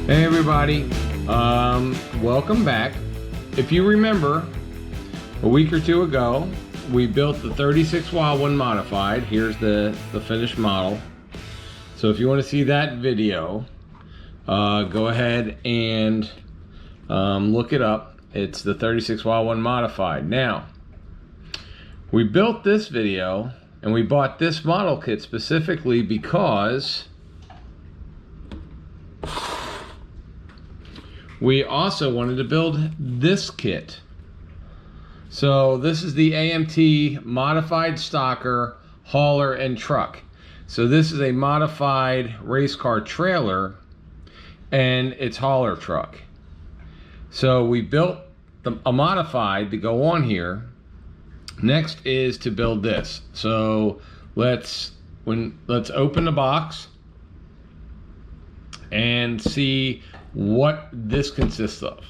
Hey everybody, welcome back. If you remember, a week or two ago, we built the 36 watt one modified. Here's the finished model. So if you want to see that video, go ahead and look it up. It's the 36 watt one modified. Now, we built this video and we bought this model kit specifically because we also wanted to build this kit. So this is the AMT modified stocker, hauler, and truck. So this is a modified race car trailer and its hauler truck. So we built a modified to go on here. Next is to build this. So let's open the box and see what this consists of.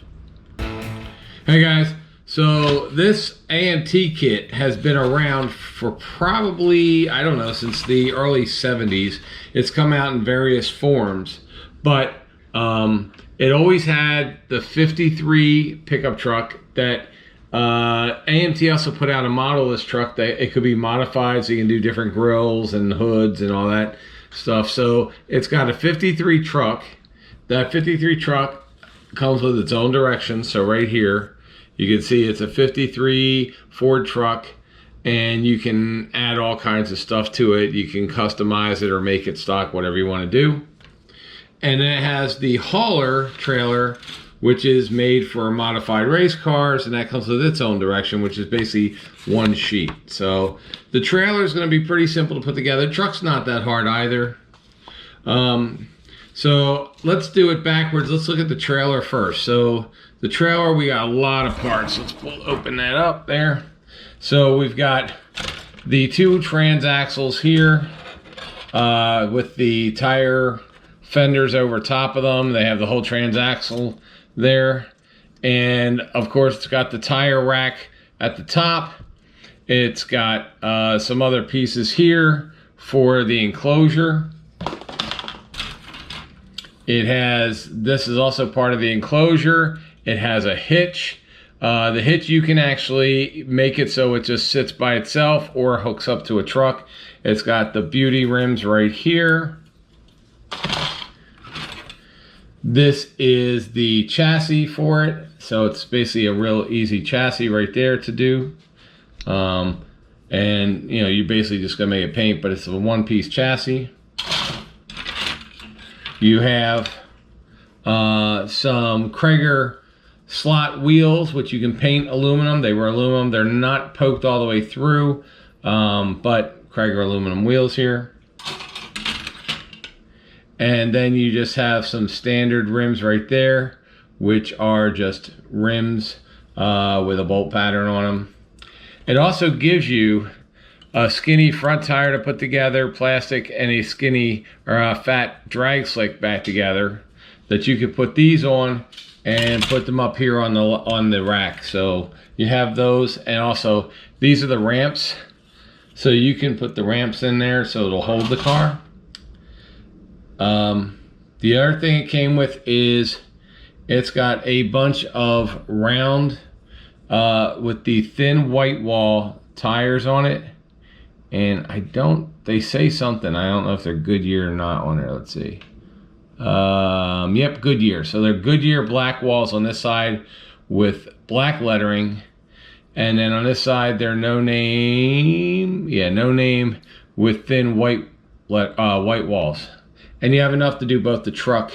Hey guys, so this AMT kit has been around for probably, I don't know, since the early 70s. It's come out in various forms, but it always had the 53 pickup truck that AMT also put out a model of this truck that it could be modified so you can do different grills and hoods and all that stuff. So it's got a 53 truck. That 53 truck comes with its own directions. So right here, you can see it's a 53 Ford truck, and you can add all kinds of stuff to it. You can customize it or make it stock, whatever you want to do. And then it has the hauler trailer, which is made for modified race cars, and that comes with its own direction, which is basically one sheet. So the trailer is going to be pretty simple to put together. The truck's not that hard either. So let's do it backwards. Let's look at the trailer first. So the trailer, we got a lot of parts. Let's open that up there. So we've got the two transaxles here with the tire fenders over top of them. They have the whole transaxle there. And of course, it's got the tire rack at the top. It's got some other pieces here for the enclosure. It has, this is also part of the enclosure. It has a hitch. The hitch, you can actually make it so it just sits by itself or hooks up to a truck. It's got the beauty rims right here. This is the chassis for it. So it's basically a real easy chassis right there to do. And you know, you're basically just gonna make it paint, but it's a one-piece chassis. You have some Krager slot wheels, which you can paint aluminum. They were aluminum. They're not poked all the way through, but Krager aluminum wheels here. And then you just have some standard rims right there, which are just rims with a bolt pattern on them. It also gives you a skinny front tire to put together, plastic, and a skinny or a fat drag slick back together that you could put these on and put them up here on the rack. So you have those, and also these are the ramps. So you can put the ramps in there so it'll hold the car. The other thing it came with is it's got a bunch of round with the thin white wall tires on it. And they say something, I don't know if they're Goodyear or not on there. Let's see. Yep, Goodyear. So they're Goodyear black walls on this side with black lettering. And then on this side, they're no name. Yeah, no name with thin white walls. And you have enough to do both the truck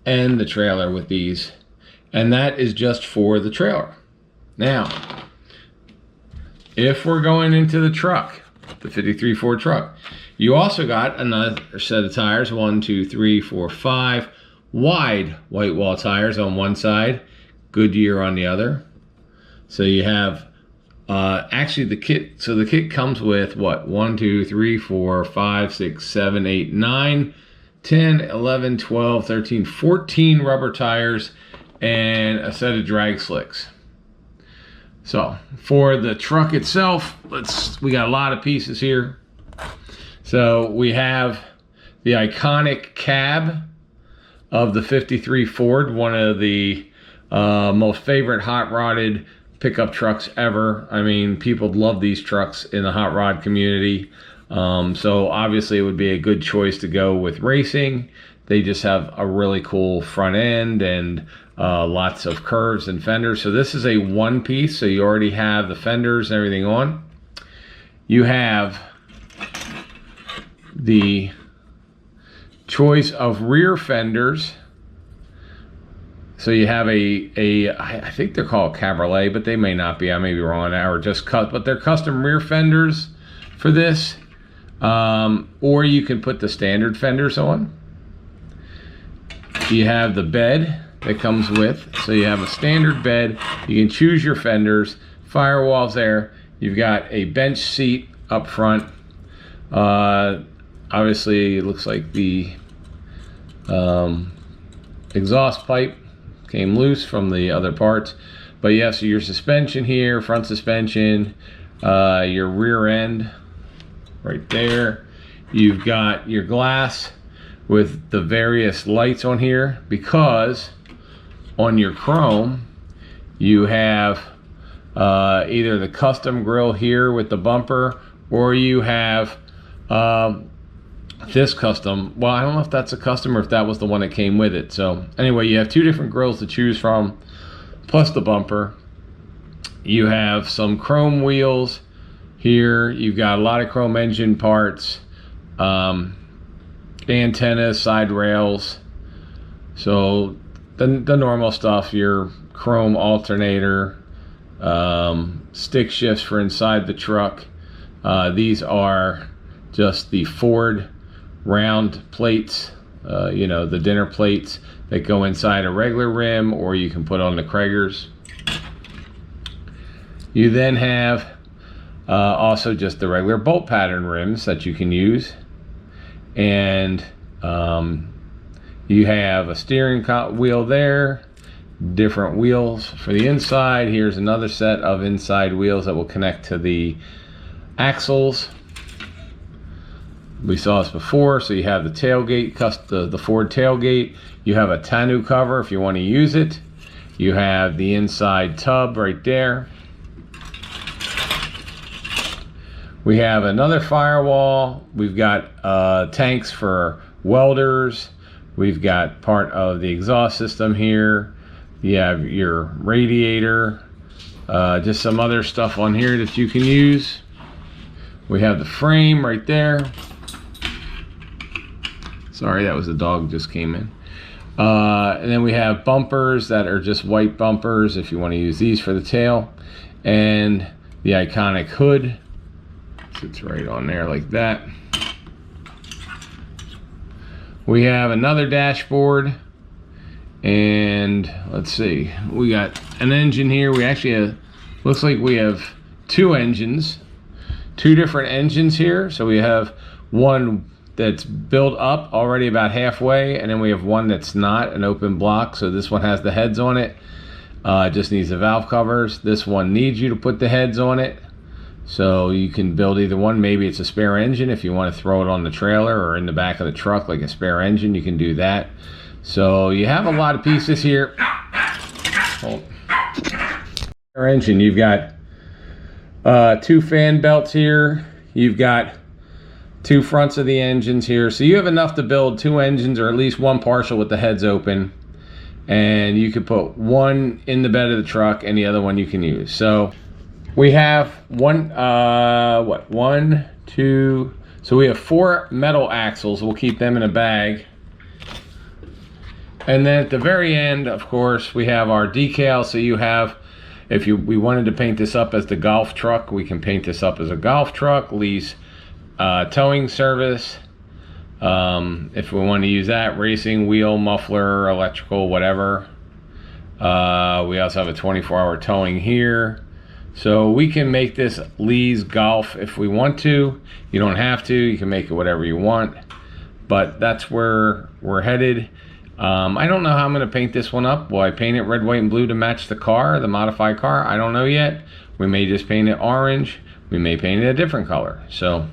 and the trailer with these. And that is just for the trailer. Now, if we're going into the truck, the 53 Ford truck, you also got another set of tires, 1, 2, 3, 4, 5 wide white wall tires on one side, Goodyear on the other. So you have actually the kit. So the kit comes with what? 1, 2, 3, 4, 5, 6, 7, 8, 9, 10, 11, 12, 13, 14 rubber tires and a set of drag slicks. So for the truck itself, we got a lot of pieces here. So we have the iconic cab of the 53 Ford, one of the most favorite hot rodded pickup trucks ever. I mean, people love these trucks in the hot rod community. So obviously it would be a good choice to go with racing. They just have a really cool front end and lots of curves and fenders. So this is a one piece, so you already have the fenders and everything on. You have the choice of rear fenders. So you have I think they're called cabriolet, but they may not be. I may be wrong on that, or just cut. But they're custom rear fenders for this. Or you can put the standard fenders on. You have the bed that comes with. So you have a standard bed. You can choose your fenders. Firewalls there. You've got a bench seat up front. Obviously, it looks like the exhaust pipe came loose from the other parts. But yeah, so your suspension here, front suspension, your rear end right there. You've got your glass with the various lights on here, because on your chrome you have either the custom grille here with the bumper, or you have this custom. Well, I don't know if that's a custom or if that was the one that came with it. So anyway, you have two different grills to choose from, plus the bumper. You have some chrome wheels here. You've got a lot of chrome engine parts, antennas, side rails. So the normal stuff, your chrome alternator, stick shifts for inside the truck. These are just the Ford round plates, you know, the dinner plates that go inside a regular rim, or you can put on the Kragers. You then have also just the regular bolt pattern rims that you can use, and you have a steering wheel there, different wheels for the inside. Here's another set of inside wheels that will connect to the axles. We saw this before. So you have the tailgate, the Ford tailgate. You have a tonneau cover if you want to use it. You have the inside tub right there. We have another firewall. We've got tanks for welders. We've got part of the exhaust system here. You have your radiator. Just some other stuff on here that you can use. We have the frame right there. Sorry, that was the dog just came in. And then we have bumpers that are just white bumpers if you want to use these for the tail. And the iconic hood sits right on there like that. We have another dashboard. And let's see, we got an engine here. We actually have, looks like we have two engines, two different engines here. So we have one that's built up already about halfway, and then we have one that's not, an open block. So this one has the heads on it, just needs the valve covers. This one needs you to put the heads on it, so you can build either one. Maybe it's a spare engine if you want to throw it on the trailer or in the back of the truck like a spare engine, you can do that. So you have a lot of pieces here. Spare engine, you've got two fan belts here. You've got two fronts of the engines here. So you have enough to build two engines, or at least one partial with the heads open. And you could put one in the bed of the truck and the other one you can use. So we have one, two. So we have 4 metal axles. We'll keep them in a bag. And then at the very end, of course, we have our decal. So you have, if we wanted to paint this up as the golf truck, we can paint this up as a golf truck, lease, towing service. If we want to use that, racing, wheel, muffler, electrical, whatever. We also have a 24-hour towing here. So we can make this Lee's Golf if we want to. You don't have to. You can make it whatever you want. But that's where we're headed. I don't know how I'm going to paint this one up. Will I paint it red, white, and blue to match the car, the modified car? I don't know yet. We may just paint it orange. We may paint it a different color. So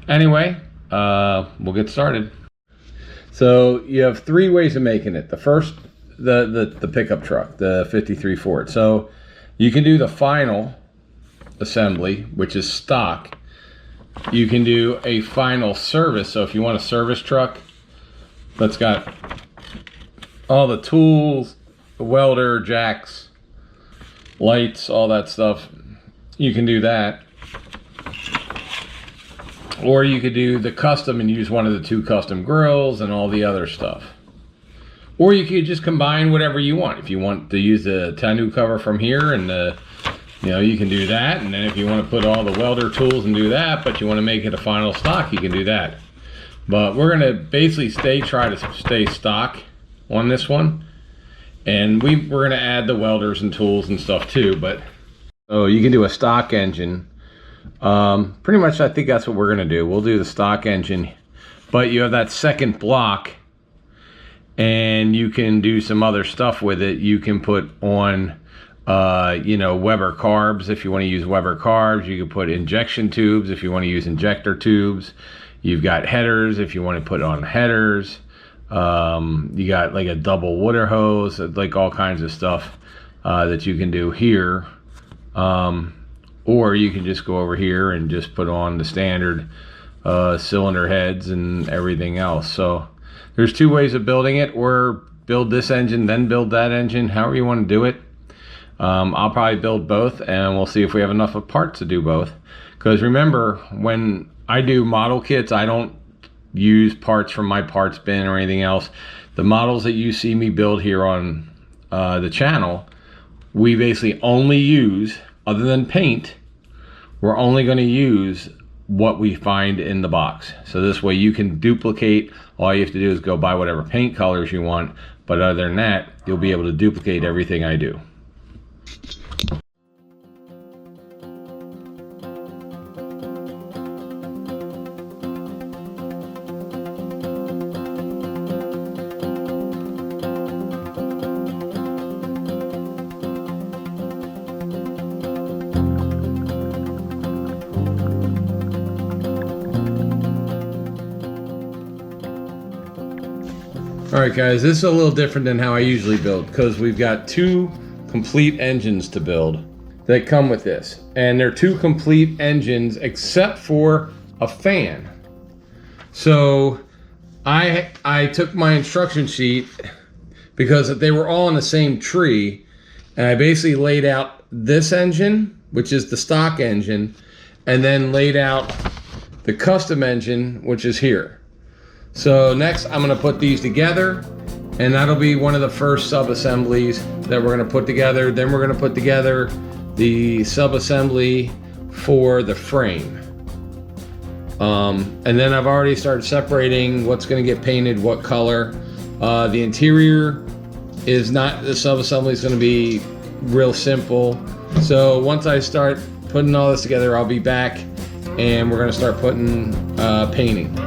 anyway, we'll get started. So you have three ways of making it. The first, the pickup truck, the 53 Ford. So you can do the final assembly, which is stock. You can do a final service. So if you want a service truck that's got all the tools, the welder, jacks, lights, all that stuff, you can do that. Or you could do the custom and use one of the two custom grills and all the other stuff. Or you could just combine whatever you want. If you want to use the tonneau cover from here and you can do that. And then if you want to put all the welder tools and do that, but you want to make it a final stock, you can do that. But we're going to basically try to stay stock on this one. And we're going to add the welders and tools and stuff too. But so you can do a stock engine. Pretty much I think that's what we're going to do. We'll do the stock engine. But you have that second block. And you can do some other stuff with it. You can put on Weber carbs if you want to use Weber carbs. You can put injection tubes if you want to use injector tubes. You've got headers if you want to put on headers. You got like a double water hose, like all kinds of stuff that you can do here. Or you can just go over here and just put on the standard cylinder heads and everything else. So there's two ways of building it, or build this engine, then build that engine, however you want to do it. I'll probably build both, and we'll see if we have enough of parts to do both. Because remember, when I do model kits, I don't use parts from my parts bin or anything else. The models that you see me build here on the channel, we basically only use, other than paint, we're only going to use what we find in the box. So this way you can duplicate. All you have to do is go buy whatever paint colors you want, but other than that, you'll be able to duplicate everything I do. Alright guys, this is a little different than how I usually build, because we've got two complete engines to build that come with this. And they're two complete engines except for a fan. So I took my instruction sheet, because they were all in the same tree, and I basically laid out this engine, which is the stock engine, and then laid out the custom engine, which is here. So next I'm going to put these together, and that'll be one of the first sub-assemblies that we're going to put together. Then we're going to put together the sub-assembly for the frame. And then I've already started separating what's going to get painted, what color. The interior is not, the sub-assembly is going to be real simple. So once I start putting all this together, I'll be back and we're going to start putting painting.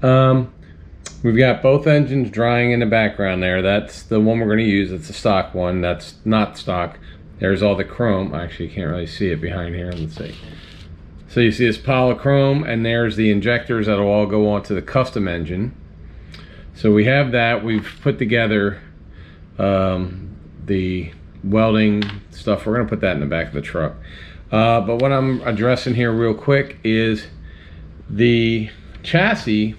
We've got both engines drying in the background there. That's the one we're going to use. It's a stock one. That's not stock. There's all the chrome. Actually, you can't really see it behind here. Let's see. So you see this pile of chrome, and there's the injectors that'll all go onto the custom engine. So we have that. We've put together the welding stuff. We're going to put that in the back of the truck. But what I'm addressing here real quick is the chassis.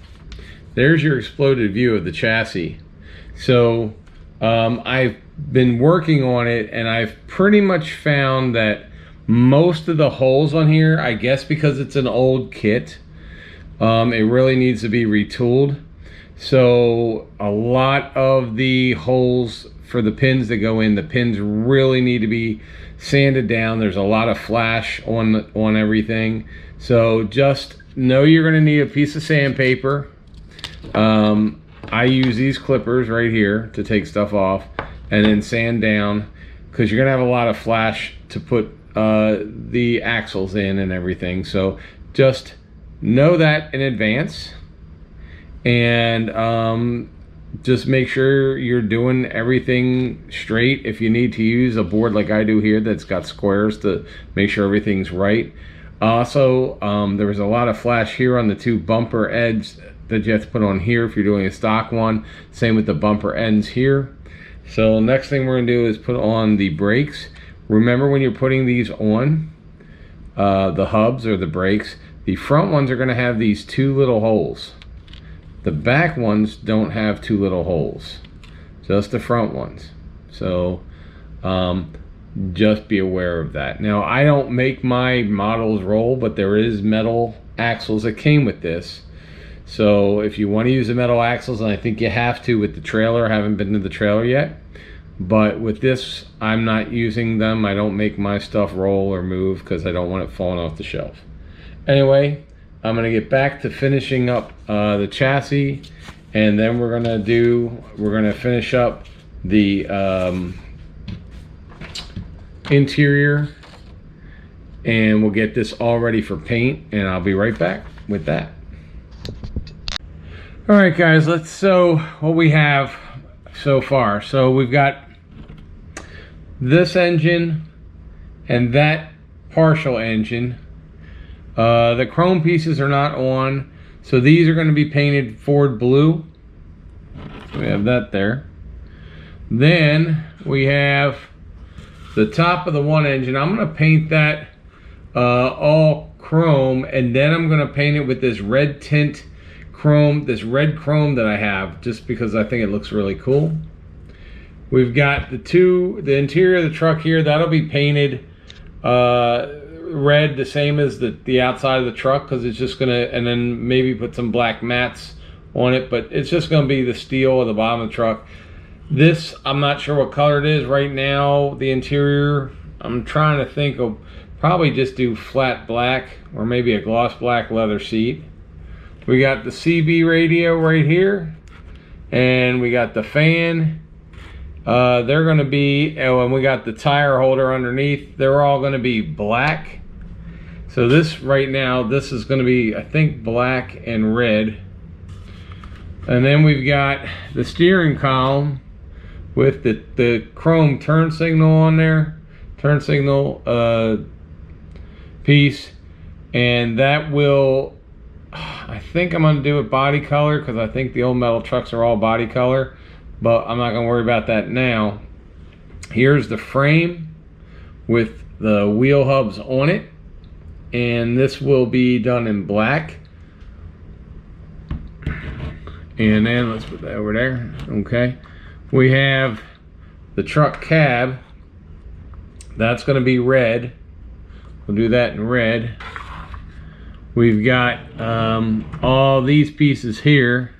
There's your exploded view of the chassis. So I've been working on it, and I've pretty much found that most of the holes on here, I guess because it's an old kit, it really needs to be retooled. So a lot of the holes for the pins that go in, the pins really need to be sanded down. There's a lot of flash on everything. So just know you're going to need a piece of sandpaper. I use these clippers right here to take stuff off and then sand down, because you're going to have a lot of flash to put the axles in and everything. So just know that in advance, and just make sure you're doing everything straight. If you need to use a board like I do here that's got squares to make sure everything's right. Also, there was a lot of flash here on the two bumper ends that you have to put on here if you're doing a stock one. Same with the bumper ends here. So next thing we're going to do is put on the brakes. Remember, when you're putting these on, the hubs or the brakes, the front ones are going to have these two little holes. The back ones don't have two little holes, just the front ones. So just be aware of that. Now, I don't make my models roll, but there is metal axles that came with this. So if you want to use the metal axles, and I think you have to with the trailer, I haven't been to the trailer yet, but with this, I'm not using them. I don't make my stuff roll or move because I don't want it falling off the shelf. Anyway, I'm going to get back to finishing up the chassis, and then we're going to finish up the interior, and we'll get this all ready for paint, and I'll be right back with that. All right, guys, so what we have so far. So we've got this engine and that partial engine. The chrome pieces are not on, so these are going to be painted Ford blue. So we have that there. Then we have the top of the one engine. I'm going to paint that all chrome, and then I'm going to paint it with this red tint chrome, this red chrome that I have, just because I think it looks really cool. We've got the interior of the truck here, that'll be painted red, the same as the outside of the truck, because it's just gonna, and then maybe put some black mats on it, but it's just gonna be the steel at the bottom of the truck. This, I'm not sure what color it is right now. The interior, I'm trying to think of, probably just do flat black or maybe a gloss black leather seat. We got the CB radio right here, and we got the fan. They're going to be, oh, and we got the tire holder underneath. They're all going to be black. So this right now, this is going to be, I think, black and red. And then we've got the steering column with the chrome turn signal on there, turn signal piece, and that will, I think I'm going to do it body color, because I think the old metal trucks are all body color, but I'm not going to worry about that now. Here's the frame with the wheel hubs on it, and this will be done in black. And then let's put that over there. Okay, we have the truck cab. That's going to be red. We'll do that in red. We've got all these pieces here.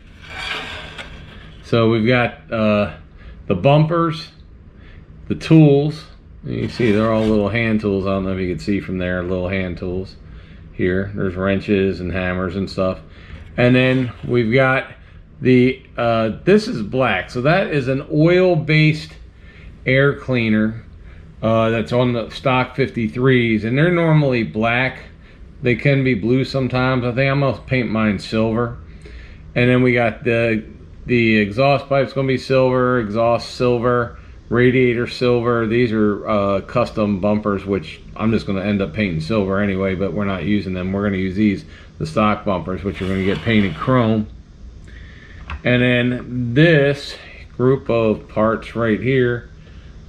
So we've got the bumpers, the tools. You see they're all little hand tools. I don't know if you can see from there, little hand tools here. There's wrenches and hammers and stuff. And then we've got the, this is black. So that is an oil-based air cleaner that's on the stock 53s. And they're normally black. They can be blue sometimes. I think I'm gonna paint mine silver. And then we got the exhaust pipe's gonna be silver, exhaust silver, radiator silver. These are custom bumpers, which I'm just gonna end up painting silver anyway, but we're not using them. We're gonna use these, the stock bumpers, which are gonna get painted chrome. And then this group of parts right here,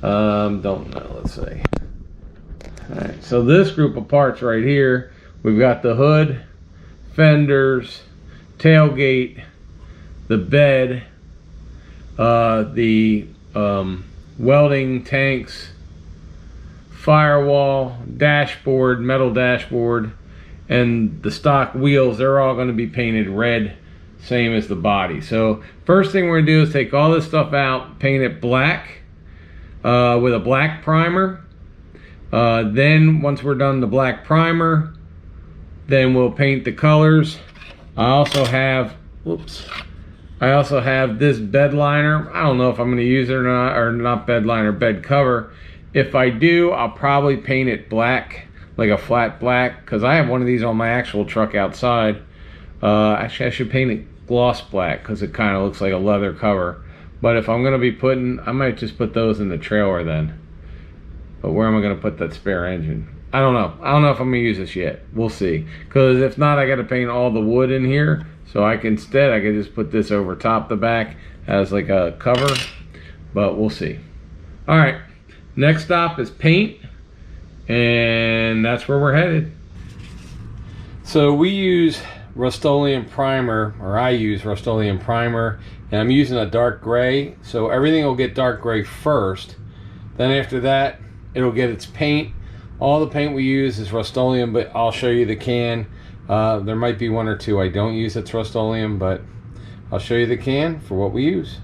don't know, let's see. All right, so this group of parts right here, we've got the hood, fenders, tailgate, the bed, the welding tanks, firewall, dashboard, metal dashboard, and the stock wheels. They're all going to be painted red, same as the body. So first thing we're going to do is take all this stuff out, paint it black with a black primer. Then once we're done the black primer, then we'll paint the colors. I also have this bed liner. I don't know if I'm going to use it or not bed liner, bed cover. If I do, I'll probably paint it black, like a flat black, because I have one of these on my actual truck outside. Actually, I should paint it gloss black because it kind of looks like a leather cover. But if I'm going to be putting, I might just put those in the trailer then. But where am I going to put that spare engine? I don't know. I don't know if I'm going to use this yet. We'll see. Because if not, I got to paint all the wood in here. So I can just put this over top the back as like a cover. But we'll see. All right. Next stop is paint. And that's where we're headed. So we use Rust-Oleum primer, or I use Rust-Oleum primer. And I'm using a dark gray. So everything will get dark gray first. Then after that, it'll get its paint. All the paint we use is Rust-Oleum, but I'll show you the can. There might be one or two I don't use that's Rust-Oleum, but I'll show you the can for what we use.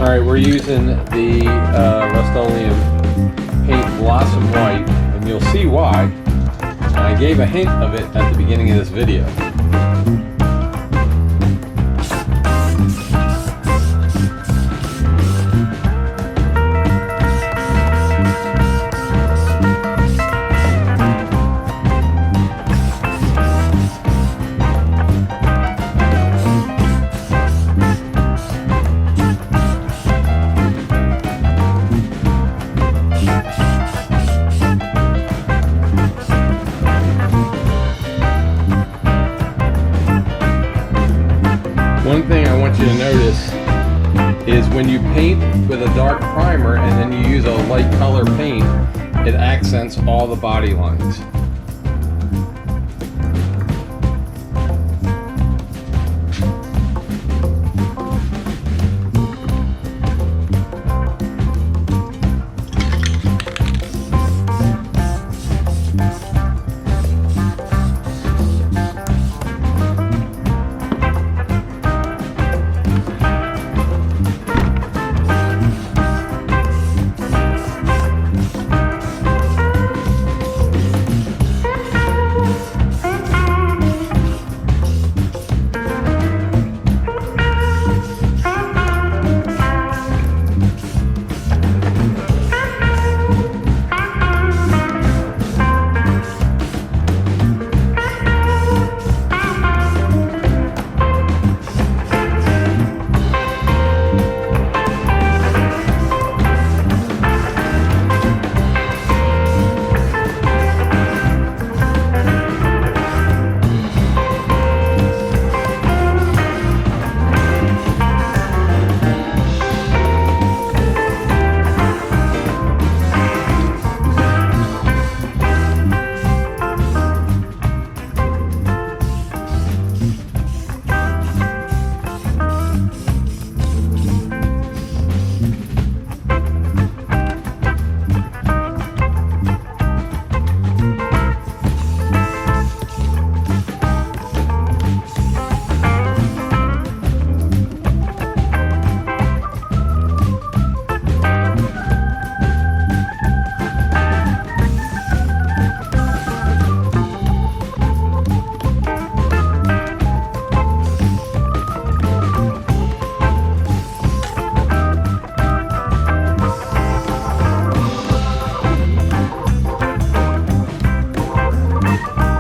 Alright, we're using the Rust-Oleum paint Blossom White, and you'll see why. I gave a hint of it at the beginning of this video. One thing I want you to notice is when you paint with a dark primer and then you use a light color paint, it accents all the body lines.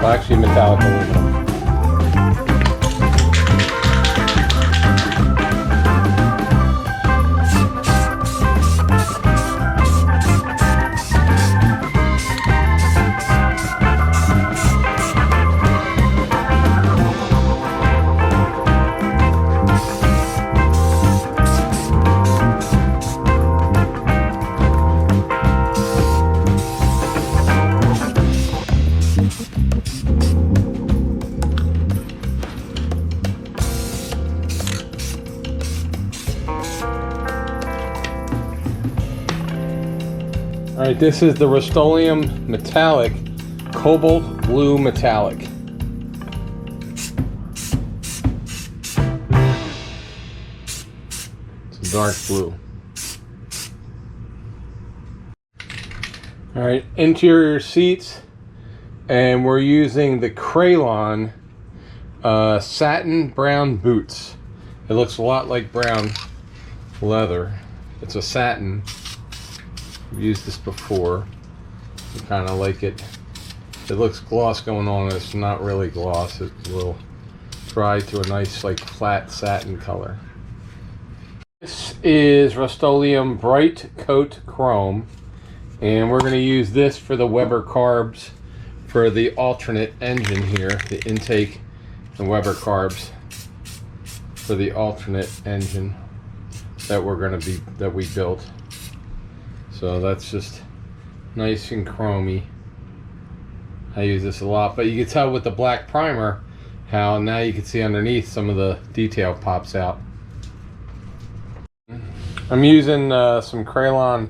Actually metallic aluminum. Alright, this is the Rust-Oleum Metallic Cobalt Blue Metallic. It's a dark blue. Alright, interior seats, and we're using the Crayon satin brown boots. It looks a lot like brown leather. It's a satin. I've used this before. I kind of like it. It looks gloss going on. It's not really gloss. It will dry to a nice like flat satin color. This is Rust-Oleum Bright Coat Chrome, and we're going to use this for the Weber carbs for the alternate engine here, the intake and Weber carbs for the alternate engine that we built. So that's just nice and chromy. I use this a lot, but you can tell with the black primer how now you can see underneath some of the detail pops out. I'm using some Crayon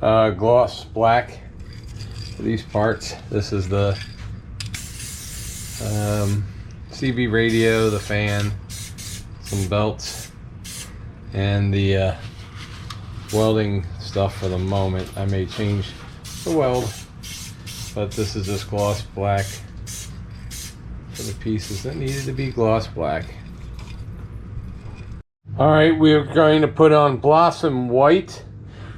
gloss black for these parts. This is the CB radio, the fan, some belts, and the welding stuff for the moment. I may change the weld, but this is just gloss black for the pieces that needed to be gloss black. Alright, we're going to put on Blossom White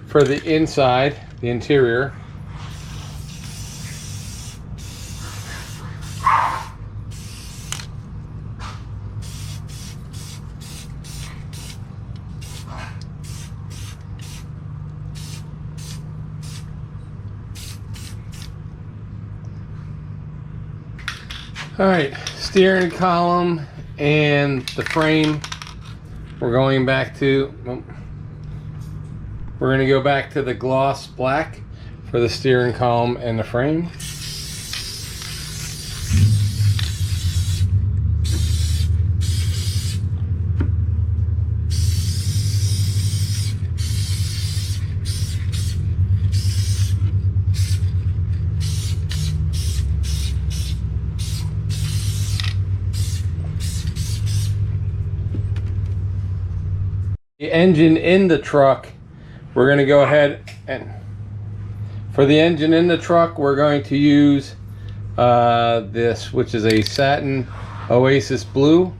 for the inside, the interior. Alright, steering column and the frame. We're going back to, we're going to go back to the gloss black for the steering column and the frame. The engine in the truck, we're going to go ahead and for the engine in the truck we're going to use this, which is a satin Oasis blue.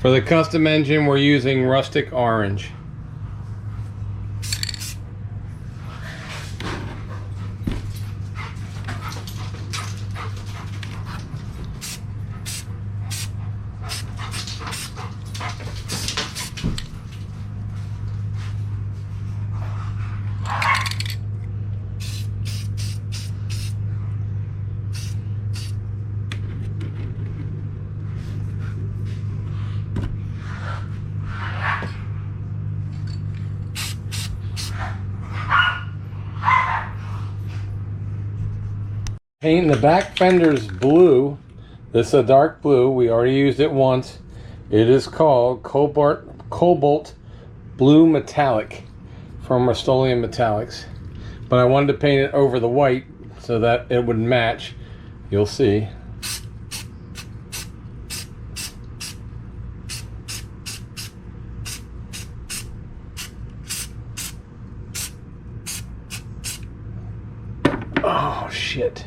For the custom engine, we're using rustic orange. Painting the back fenders blue. This is a dark blue. We already used it once. It is called Cobalt Blue Metallic from Rust-Oleum Metallics. But I wanted to paint it over the white so that it would match. You'll see. Oh, shit.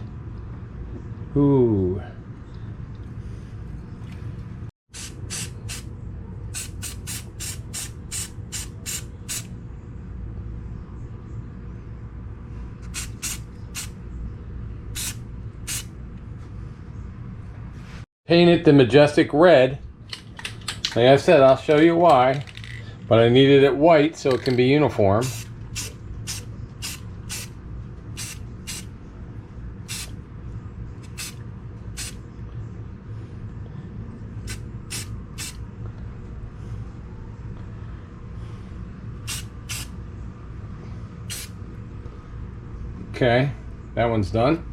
Ooh. Paint it the majestic red. Like I said, I'll show you why, but I needed it white so it can be uniform. Okay, that one's done.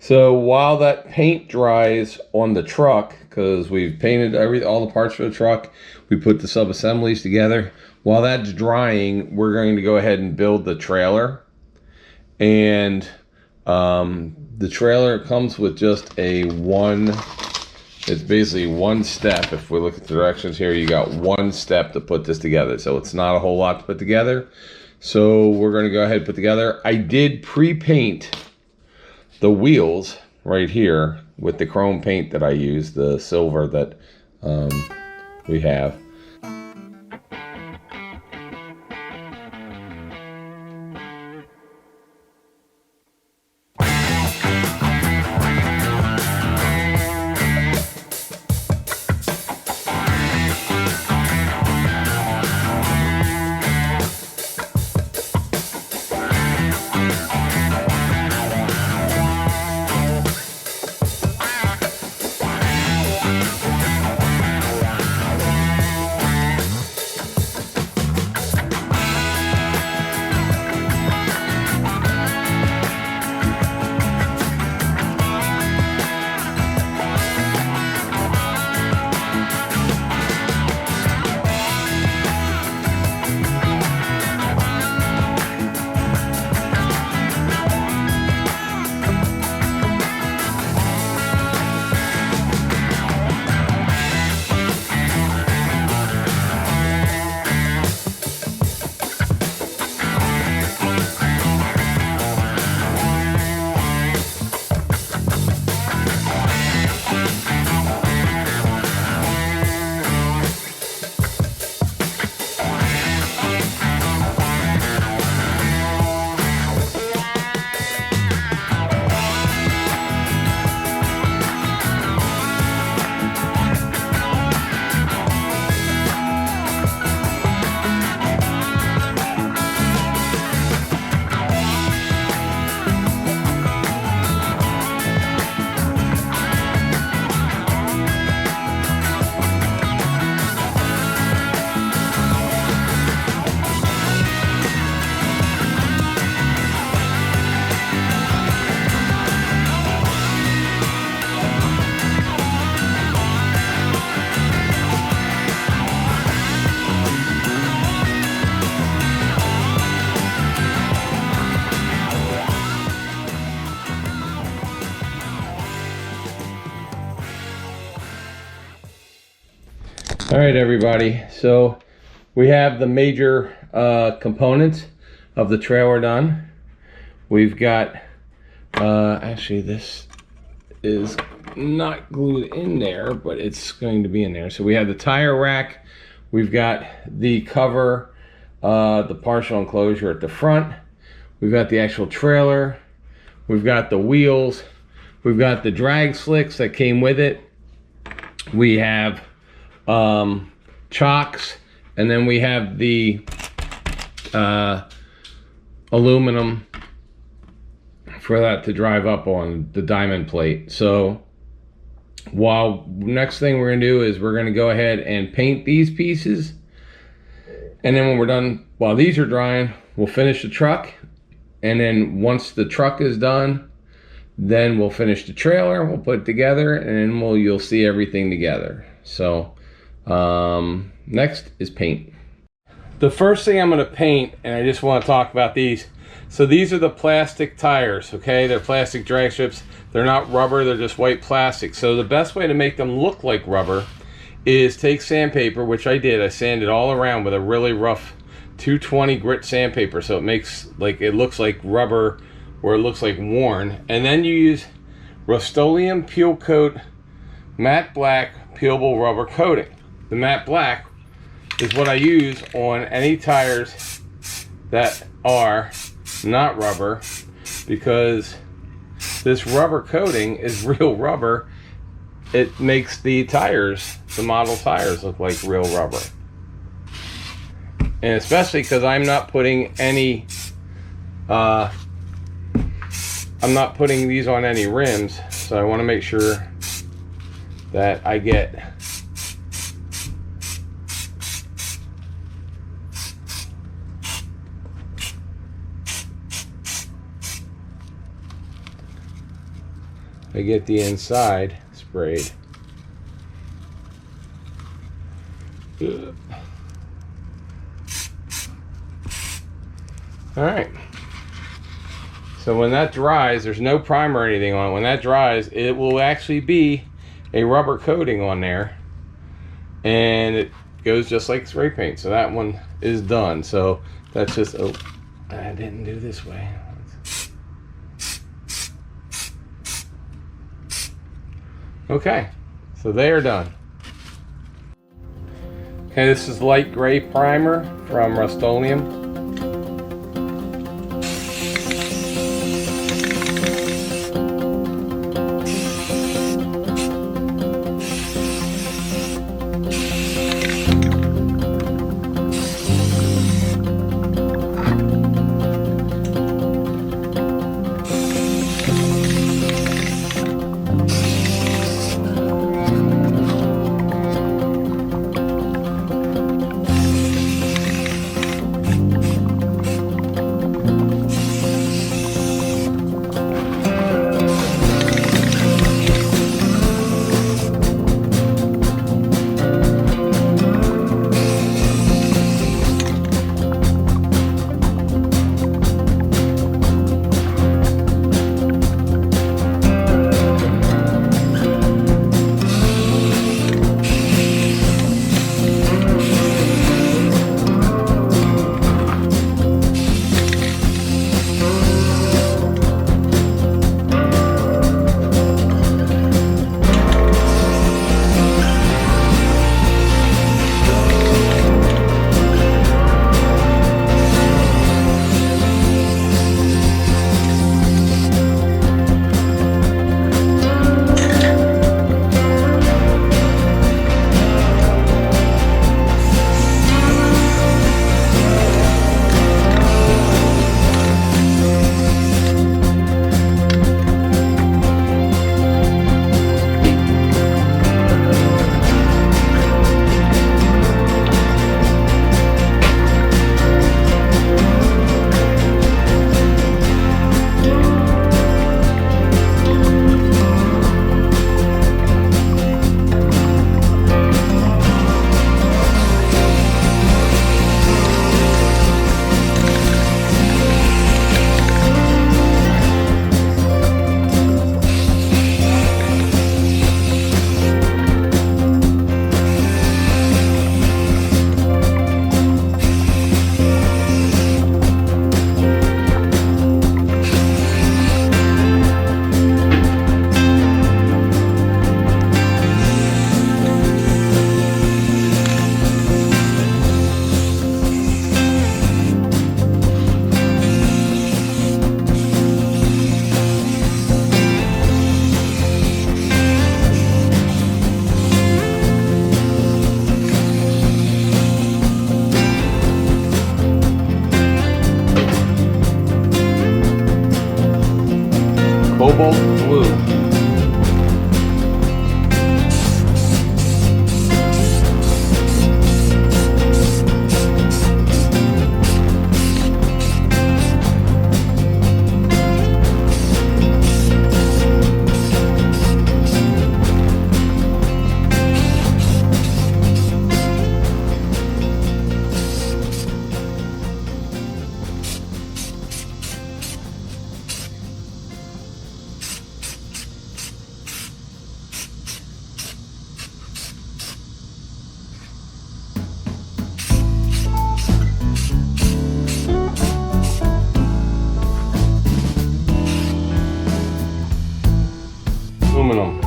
So while that paint dries on the truck, because we've painted all the parts for the truck, we put the sub-assemblies together. While that's drying, we're going to go ahead and build the trailer. And the trailer comes with just a one It's basically one step. If we look at the directions here, you got one step to put this together. So it's not a whole lot to put together. So we're going to go ahead and put together. I did pre-paint the wheels right here with the chrome paint that I use, the silver that we have. All right, everybody. So we have the major components of the trailer done. We've got, actually this is not glued in there, but it's going to be in there. So we have the tire rack. We've got the cover, the partial enclosure at the front. We've got the actual trailer. We've got the wheels. We've got the drag slicks that came with it. We have chocks, and then we have the aluminum for that to drive up on, the diamond plate. So while next thing we're gonna do is we're gonna go ahead and paint these pieces, and then when we're done, while these are drying, we'll finish the truck, and then once the truck is done, then we'll finish the trailer, we'll put it together, and then you'll see everything together. So next is paint. The first thing I'm going to paint, and I just want to talk about these. So these are the plastic tires, okay? They're plastic drag strips. They're not rubber, they're just white plastic. So the best way to make them look like rubber is take sandpaper, which I did. I sanded all around with a really rough 220 grit sandpaper, so it makes like, it looks like rubber, or it looks like worn. And then you use Rust-Oleum Peel Coat Matte Black Peelable Rubber Coating. The matte black is what I use on any tires that are not rubber, because this rubber coating is real rubber. It makes the tires, the model tires, look like real rubber. And especially because I'm not putting any, I'm not putting these on any rims, so I want to make sure that I get the inside sprayed. Ugh. All right. So when that dries, there's no primer or anything on it. When that dries, it will actually be a rubber coating on there, and it goes just like spray paint. So that one is done. So that's just, oh, I didn't do this way. Okay, so they are done. Okay, this is light gray primer from Rust-Oleum. Cobalt blue. Aluminum.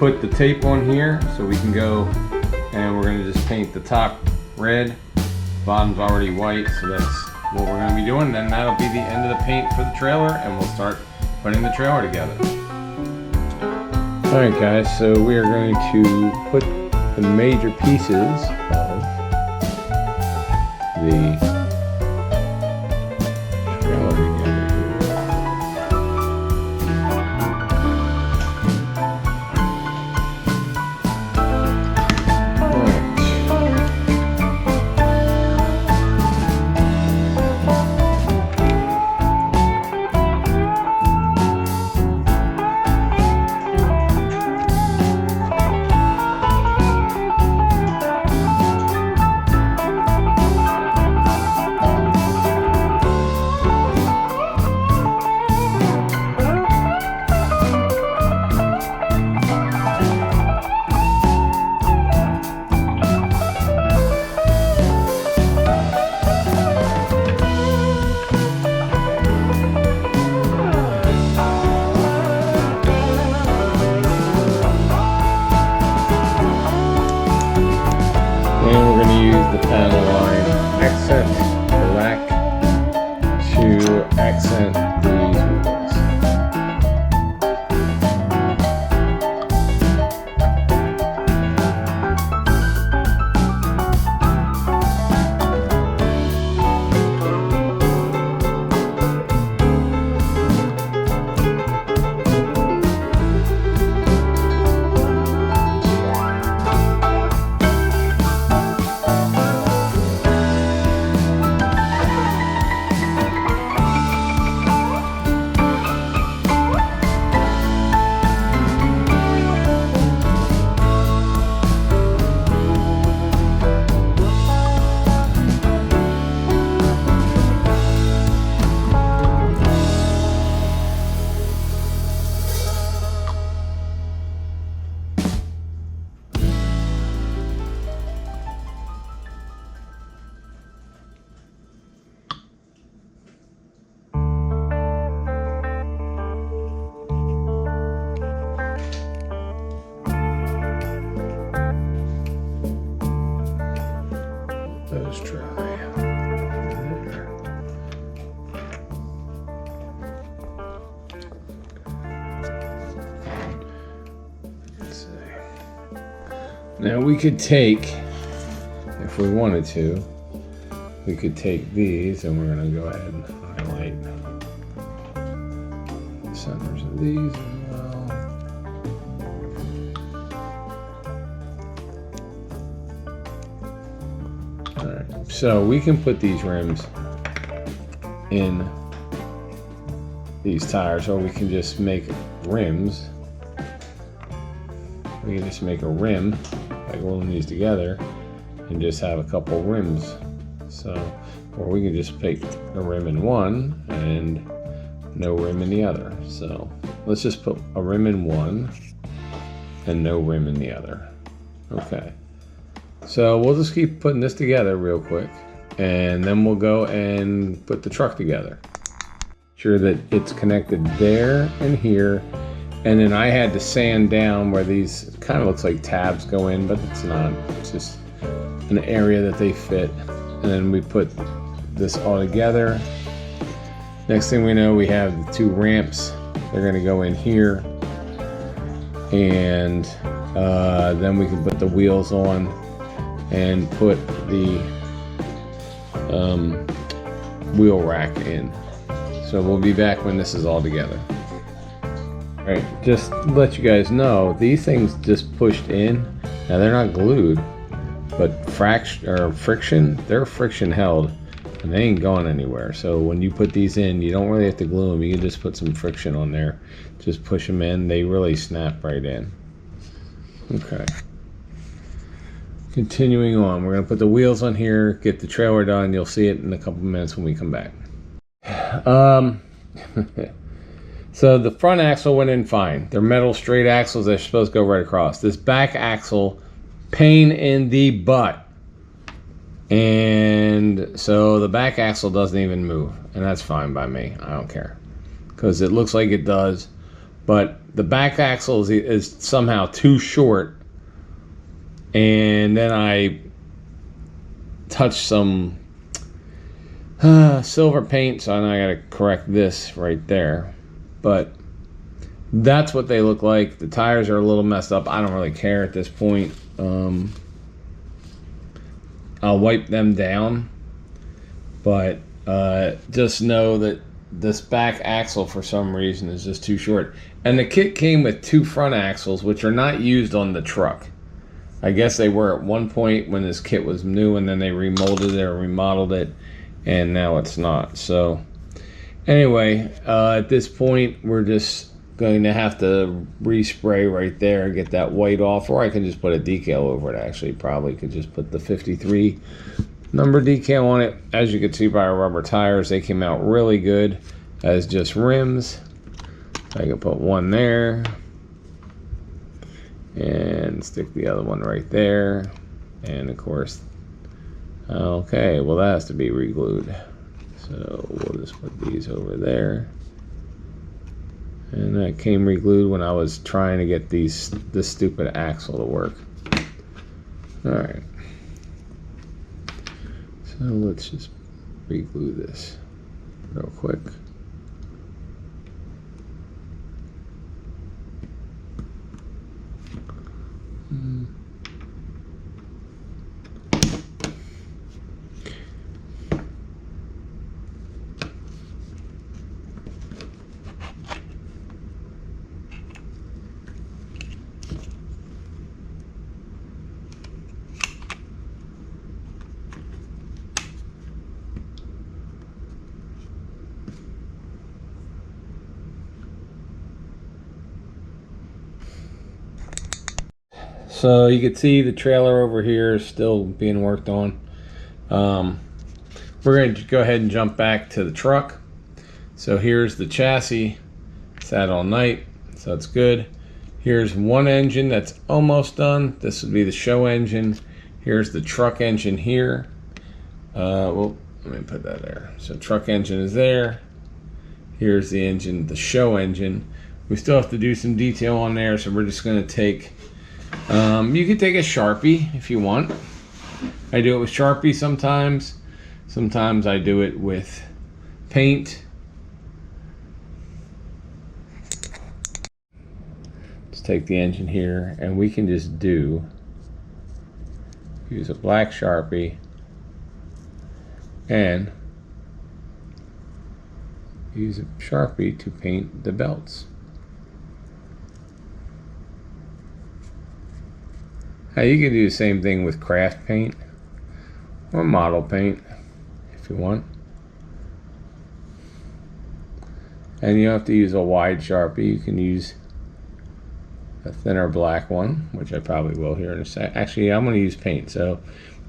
put the tape on here so we can go, and we're gonna just paint the top red, bottom's already white, so that's what we're gonna be doing. Then that'll be the end of the paint for the trailer, and we'll start putting the trailer together. All right guys, so we are going to put the major pieces of the trailer together here. The panel line accent black to accent these wheels. Let's try there. Let's see. Now we could take, if we wanted to, we could take these and we're going to go ahead and highlight the centers of these as well. Alright, so we can put these rims in these tires, or we can just make rims. We can just make a rim by gluing these together and just have a couple rims. So, or we can just pick a rim in one and no rim in the other. So let's just put a rim in one and no rim in the other. Okay. So we'll just keep putting this together real quick, and then we'll go and put the truck together. Sure that it's connected there and here. And then I had to sand down where these kind of looks like tabs go in, but it's not. It's just an area that they fit. And then we put this all together. Next thing we know, we have the two ramps. They're gonna go in here. And then we can put the wheels on and put the wheel rack in. So we'll be back when this is all together. All right, just to let you guys know, these things just pushed in. Now they're not glued, but friction, they're friction held, and they ain't going anywhere. So when you put these in, you don't really have to glue them. You can just put some friction on there. Just push them in. They really snap right in. Okay. Continuing on, we're gonna put the wheels on here, get the trailer done. You'll see it in a couple minutes when we come back. So the front axle went in fine. They're metal straight axles. They're supposed to go right across. This back axle, pain in the butt. And so the back axle doesn't even move. And that's fine by me. I don't care. Because it looks like it does. but the back axle is somehow too short. And then I touched some silver paint, so I gotta correct this right there. But that's what they look like. The tires are a little messed up. I don't really care at this point. I'll wipe them down, but just know that this back axle for some reason is just too short. And the kit came with 2 front axles, which are not used on the truck. I guess they were at one point when this kit was new, and then they remolded it or remodeled it, and now it's not. So anyway, at this point we're just going to have to respray right there, get that white off, or I can just put a decal over it. Actually, probably could just put the 53 number decal on it. As you can see by our rubber tires, they came out really good as just rims. I can put one there and stick the other one right there, and of course, okay, well that has to be re-glued, so we'll just put these over there. And that came re-glued when I was trying to get this stupid axle to work. Alright, so let's just re-glue this real quick. So you can see the trailer over here is still being worked on. We're going to go ahead and jump back to the truck. So here's the chassis. Sat all night, so that's good. Here's one engine that's almost done. This would be the show engine. Here's the truck engine here. Well, let me put that there. So truck engine is there. Here's the engine, the show engine. We still have to do some detail on there, so we're just going to take you can take a Sharpie if you want. I do it with Sharpie sometimes. Sometimes I do it with paint. Let's take the engine here, and we can just use a black Sharpie and use a Sharpie to paint the belts. Now you can do the same thing with craft paint or model paint if you want. And you don't have to use a wide Sharpie. You can use a thinner black one, which I probably will here in a sec. Actually, I'm going to use paint, so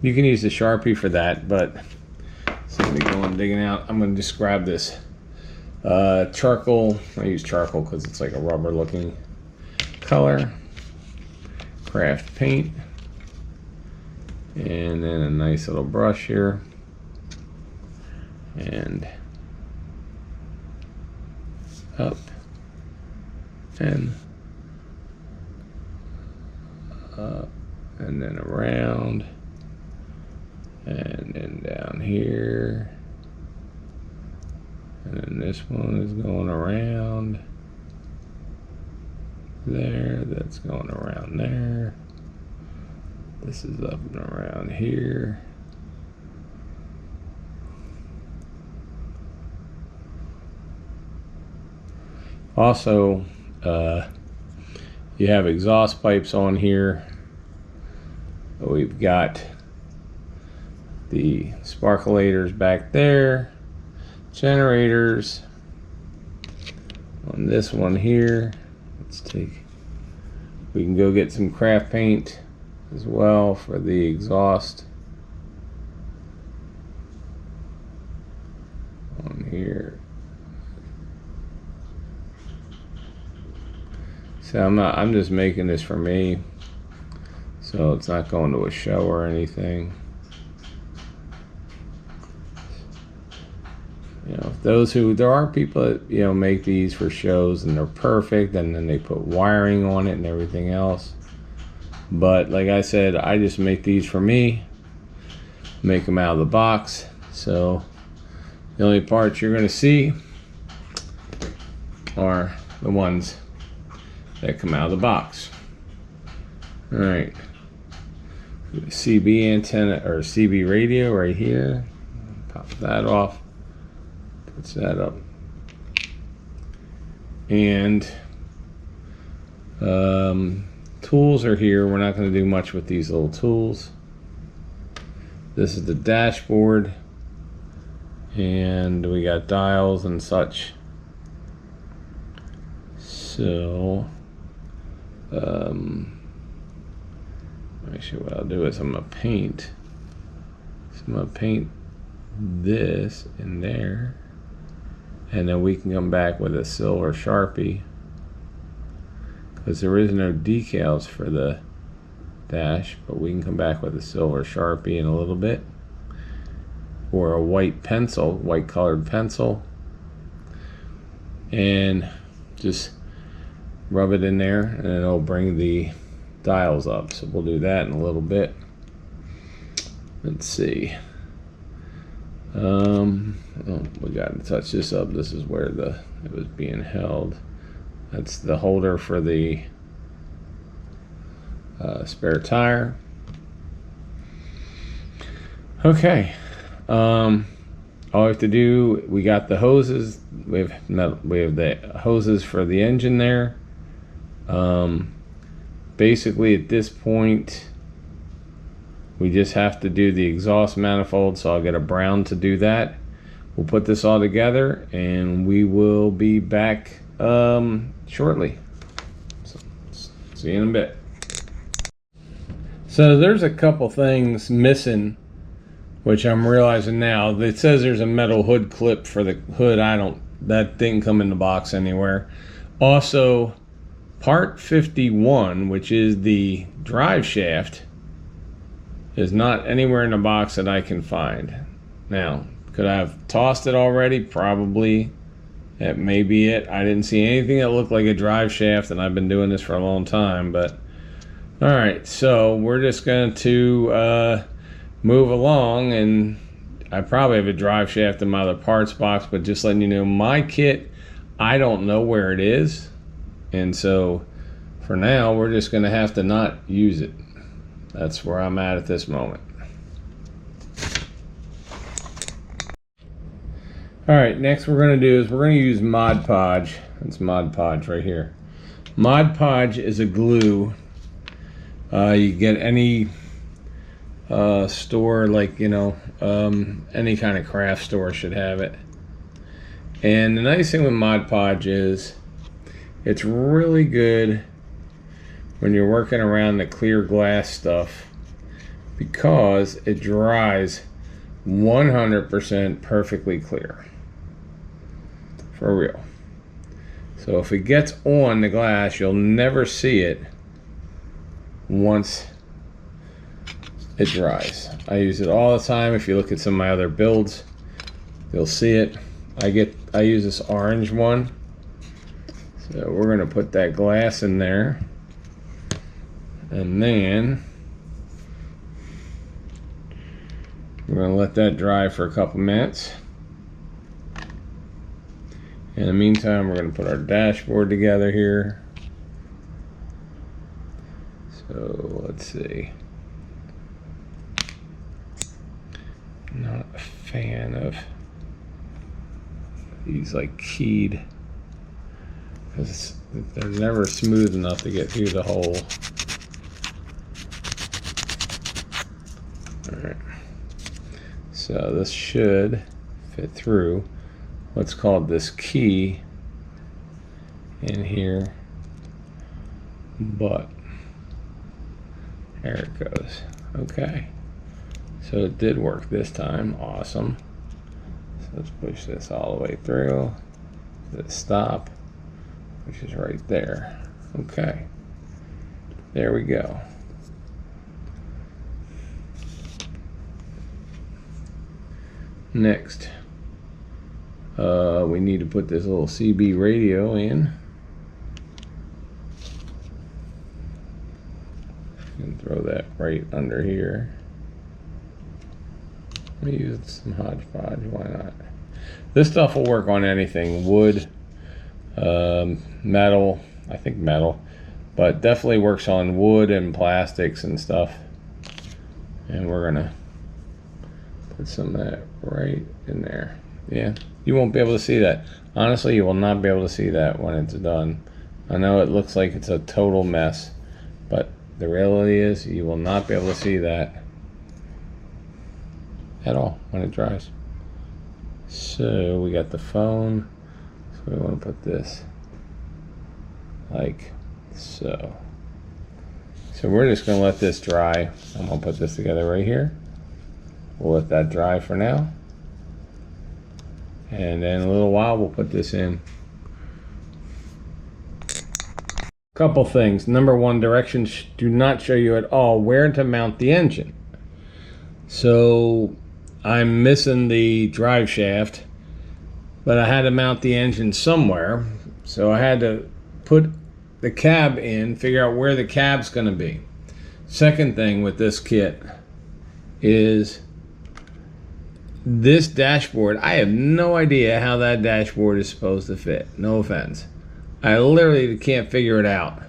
you can use the Sharpie for that. But so let me go on digging out. I'm going to just grab this charcoal. I use charcoal because it's like a rubber looking color. Craft paint, and then a nice little brush here, and up and up and then around and then down here, and then this one is going around there, that's going around there, this is up and around here, also you have exhaust pipes on here. We've got the sparkulators back there, generators on this one here. We can go get some craft paint as well for the exhaust on here. So I'm just making this for me, so it's not going to a show or anything. You know, there are people that, you know, make these for shows and they're perfect, and then they put wiring on it and everything else. But like I said, I just make these for me, make them out of the box. So the only parts you're going to see are the ones that come out of the box. All right, CB antenna or CB radio right here. Pop that off, puts that up, and tools are here. We're not going to do much with these little tools. This is the dashboard, and we got dials and such. So actually what I'll do is I'm gonna paint this in there, and then we can come back with a silver Sharpie, because there is no decals for the dash, but we can come back with a silver Sharpie in a little bit, or a white pencil, white colored pencil, and just rub it in there, and it'll bring the dials up. So we'll do that in a little bit. Let's see. We got to touch this up. This is where it was being held. That's the holder for the spare tire. Okay. All we have to do, we got the hoses. We have the hoses for the engine there. Basically at this point we just have to do the exhaust manifold, so I'll get a brown to do that. We'll put this all together and we will be back shortly. So, see you in a bit. So there's a couple things missing, which I'm realizing now. It says there's a metal hood clip for the hood. That didn't come in the box anywhere. Also, part 51, which is the drive shaft, is not anywhere in the box that I can find. Now, could I have tossed it already? Probably. That may be it. I didn't see anything that looked like a drive shaft, and I've been doing this for a long time. But all right, so we're just going to move along, and I probably have a drive shaft in my other parts box, but just letting you know, my kit, I don't know where it is, and so for now we're just going to have to not use it. That's where I'm at this moment. All right, next we're going to do is we're going to use Mod Podge. It's Mod Podge right here. Mod Podge is a glue. You get any store, like, you know, any kind of craft store should have it. And the nice thing with Mod Podge is it's really good when you're working around the clear glass stuff, because it dries 100% perfectly clear, for real. So if it gets on the glass, you'll never see it once it dries. I use it all the time. If you look at some of my other builds, you'll see it. I use this orange one. So we're going to put that glass in there, and then we're going to let that dry for a couple minutes. In the meantime, we're going to put our dashboard together here. So let's see. Not a fan of these like keyed, because they're never smooth enough to get through the hole. Alright, so this should fit through. Let's call this key in here, but there it goes. Okay, so it did work this time. Awesome. So let's push this all the way through to the stop, which is right there. Okay, there we go. Next, We need to put this little CB radio in. And throw that right under here. Let me use some hodgepodge, why not? This stuff will work on anything, wood, metal, I think metal, but definitely works on wood and plastics and stuff. And we're gonna put some of that right in there. Yeah, you won't be able to see that. Honestly, you will not be able to see that when it's done. I know it looks like it's a total mess, but the reality is you will not be able to see that at all when it dries. So we got the phone, so we want to put this like so. So we're just going to let this dry. I'm going to put this together right here. We'll let that dry for now, and then in a little while we'll put this in. Couple things. Number one, directions do not show you at all where to mount the engine. So I'm missing the drive shaft, but I had to mount the engine somewhere. So I had to put the cab in, figure out where the cab's going to be. Second thing with this kit is this dashboard. I have no idea how that dashboard is supposed to fit. No offense. I literally can't figure it out.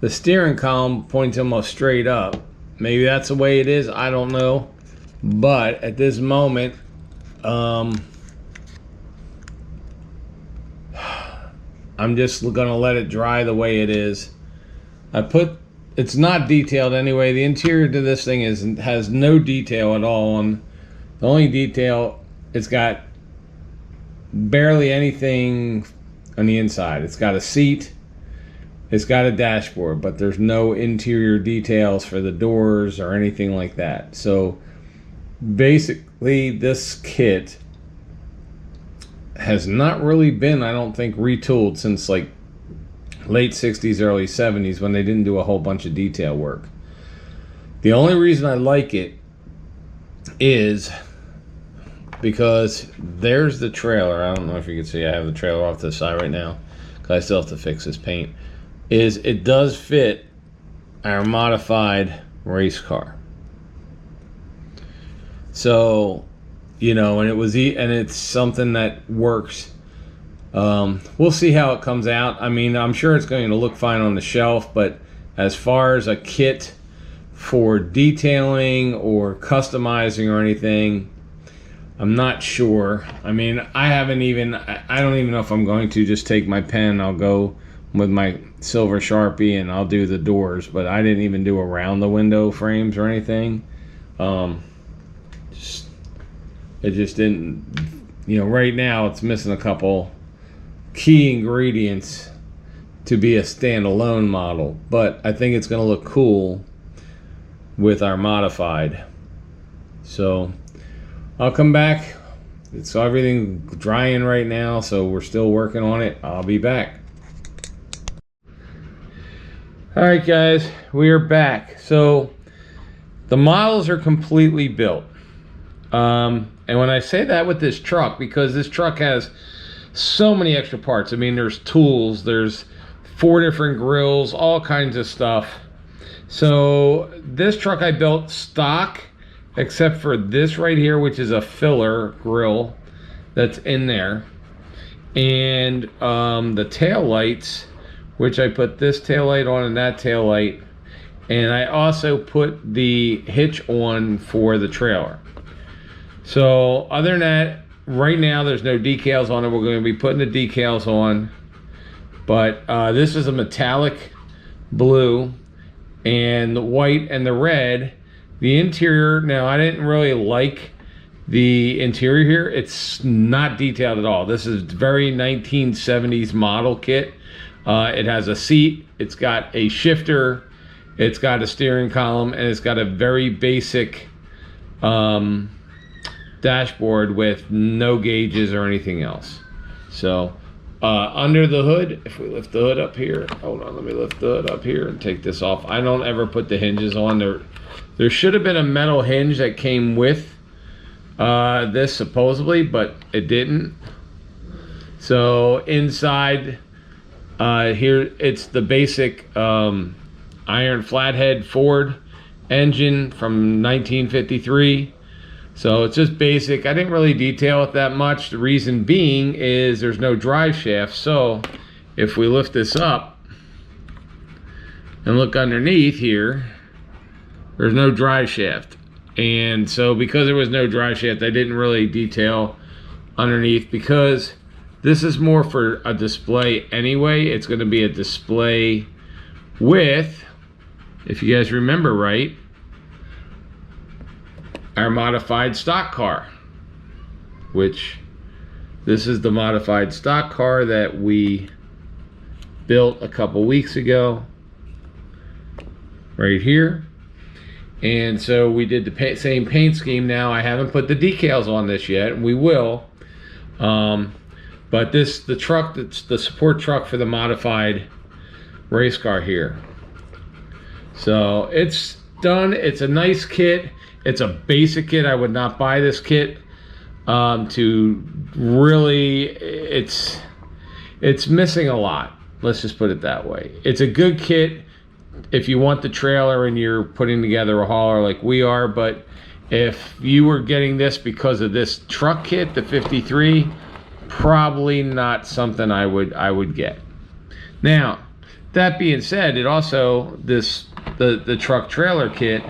The steering column points almost straight up. Maybe that's the way it is, I don't know. But at this moment, I'm just gonna let it dry the way it is. It's not detailed anyway. The interior to this thing has no detail at all. The only detail, it's got barely anything on the inside. It's got a seat, it's got a dashboard, but there's no interior details for the doors or anything like that. So basically this kit has not really been, I don't think, retooled since like late 60s, early 70s, when they didn't do a whole bunch of detail work. The only reason I like it is because there's the trailer. I don't know if you can see, I have the trailer off to the side right now because I still have to fix this paint. It does fit our modified race car. So, you know, and it's something that works. We'll see how it comes out. I mean, I'm sure it's going to look fine on the shelf, but as far as a kit for detailing or customizing or anything, I'm not sure. I mean, I don't even know if I'm going to just take my pen. I'll go with my silver Sharpie and I'll do the doors, but I didn't even do around the window frames or anything. It just didn't, you know, right now it's missing a couple key ingredients to be a standalone model, but I think it's going to look cool with our modified. So I'll come back. So everything drying right now, so we're still working on it. I'll be back. All right, guys, we are back. So the models are completely built. And when I say that with this truck, because this truck has so many extra parts. I mean, there's tools, there's 4 different grills, all kinds of stuff. So this truck I built stock, except for this right here, which is a filler grill that's in there. And the tail lights, which I put this tail light on and that tail light. And I also put the hitch on for the trailer. So other than that, right now there's no decals on it. We're going to be putting the decals on. But this is a metallic blue, and the white and the red. The interior, now I didn't really like the interior here. It's not detailed at all. This is very 1970s model kit. It has a seat, it's got a shifter, it's got a steering column, and it's got a very basic dashboard with no gauges or anything else. So under the hood, if we lift the hood up here, hold on, let me lift the hood up here and take this off. I don't ever put the hinges on there. There should have been a metal hinge that came with this supposedly, but it didn't. So inside here, it's the basic iron flathead Ford engine from 1953. So it's just basic. I didn't really detail it that much. The reason being is there's no drive shaft. So if we lift this up and look underneath here, there's no drive shaft. And so because there was no drive shaft, I didn't really detail underneath, because this is more for a display anyway. It's going to be a display with, if you guys remember right, our modified stock car, which this is the modified stock car that we built a couple weeks ago right here. And so we did the same paint scheme. Now I haven't put the decals on this yet, and we will. But the truck, that's the support truck for the modified race car here. So it's done. It's a nice kit. It's a basic kit. I would not buy this kit. To really, it's missing a lot. Let's just put it that way. It's a good kit if you want the trailer and you're putting together a hauler like we are, but if you were getting this because of this truck kit, the 53, probably not something I would get. Now, that being said, it also, the truck trailer kit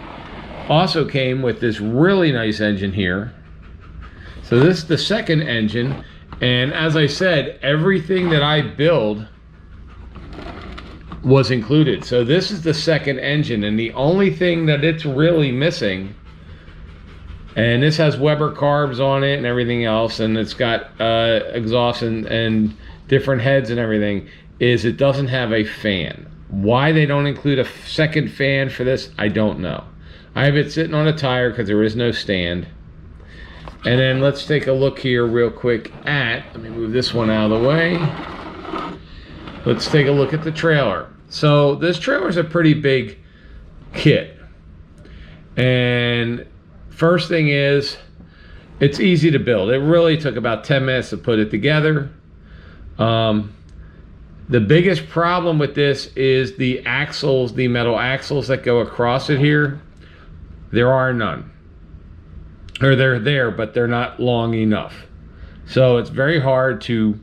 also came with this really nice engine here. So this is the second engine, and as I said, everything that I build was included. So this is the second engine, and the only thing that it's really missing, and this has Weber carbs on it and everything else, and it's got exhaust and different heads and everything, is it doesn't have a fan. Why they don't include a second fan for this, I don't know. I have it sitting on a tire because there is no stand. And then let's take a look here real quick at, let me move this one out of the way. Let's take a look at the trailer. So this trailer is a pretty big kit. And first thing is, it's easy to build. It really took about 10 minutes to put it together. The biggest problem with this is the axles, the metal axles that go across it here. There are none. Or they're there, but they're not long enough. So it's very hard to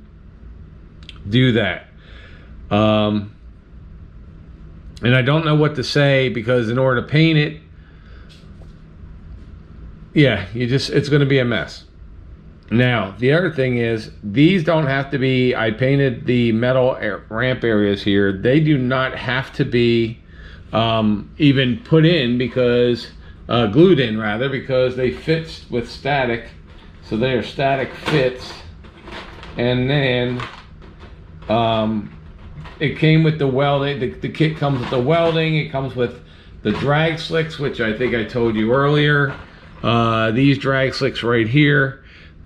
do that. And I don't know what to say, because in order to paint it, yeah, it's going to be a mess. Now, the other thing is, these don't have to be, I painted the metal ramp areas here. They do not have to be even put in, because, glued in rather, because they fit with static. So they are static fits. And then, it came with the welding. The kit comes with the welding. It comes with the drag slicks, which I think I told you earlier. These drag slicks right here,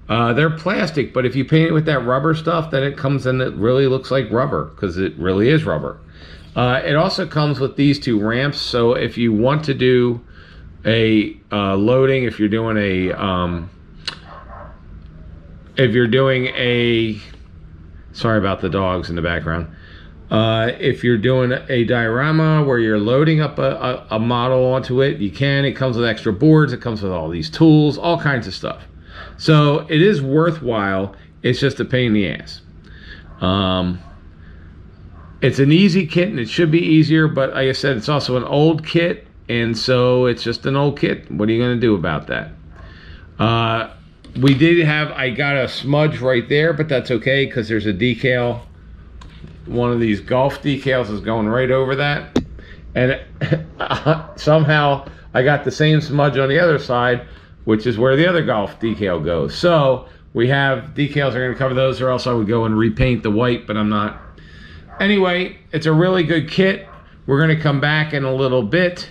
they're plastic, but if you paint it with that rubber stuff, then it comes in, it really looks like rubber, because it really is rubber. It also comes with these two ramps, so if you want to do a loading, if you're doing a sorry about the dogs in the background. If you're doing a diorama where you're loading up a model onto it, you can. It comes with extra boards. It comes with all these tools, all kinds of stuff. So it is worthwhile. It's just a pain in the ass. It's an easy kit, and it should be easier, but like I said, it's also an old kit, and so it's just an old kit. What are you going to do about that? I got a smudge right there, but that's okay, because there's a decal. One of these golf decals is going right over that, and somehow I got the same smudge on the other side, which is where the other golf decal goes. So we have decals that are going to cover those, or else I would go and repaint the white, but I'm not. Anyway, it's a really good kit. We're going to come back in a little bit.